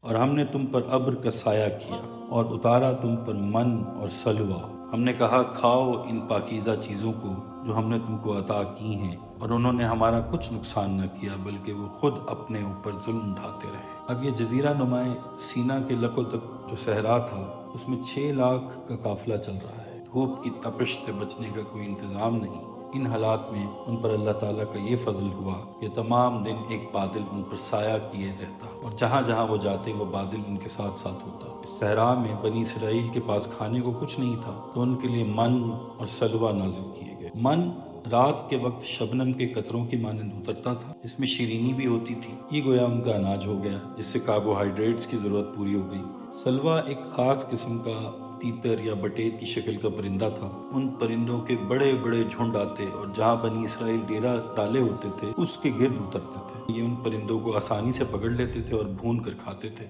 اور ہم نے تم پر ابر کا سایہ کیا اور اتارا تم پر من اور سلوہ۔ ہم نے کہا کھاؤ ان پاکیزہ چیزوں کو جو ہم نے تم کو عطا کی ہیں، اور انہوں نے ہمارا کچھ نقصان نہ کیا بلکہ وہ خود اپنے اوپر ظلم ڈھاتے رہے۔ اب یہ جزیرہ نما سینا کے لکوں تک جو صحرا تھا، اس میں 6 لاکھ کا قافلہ چل رہا ہے۔ دھوپ کی تپش سے بچنے کا کوئی انتظام نہیں۔ ان حالات میں ان پر اللہ تعالیٰ کا یہ فضل ہوا کہ تمام دن ایک بادل ان پر سایہ کیے رہتا، اور جہاں جہاں وہ جاتے وہ بادل ان کے ساتھ ساتھ ہوتا۔ اس صحرا میں بنی اسرائیل کے پاس کھانے کو کچھ نہیں تھا، تو ان کے لیے من اور سلوہ نازل کیے گئے۔ من رات کے وقت شبنم کے قطروں کی مانند اترتا تھا، جس میں شیرینی بھی ہوتی تھی۔ یہ گویا ان کا اناج ہو گیا جس سے کاربوہائیڈریٹس کی ضرورت پوری ہو گئی۔ سلوہ ایک خاص قسم کا تیتر یا بٹیر کی شکل کا پرندہ تھا۔ ان پرندوں کے بڑے بڑے جھنڈ آتے اور جہاں بنی اسرائیل ڈیرا ڈالے ہوتے تھے اس کے گرد اترتے تھے۔ یہ ان پرندوں کو آسانی سے پکڑ لیتے تھے اور بھون کر کھاتے تھے۔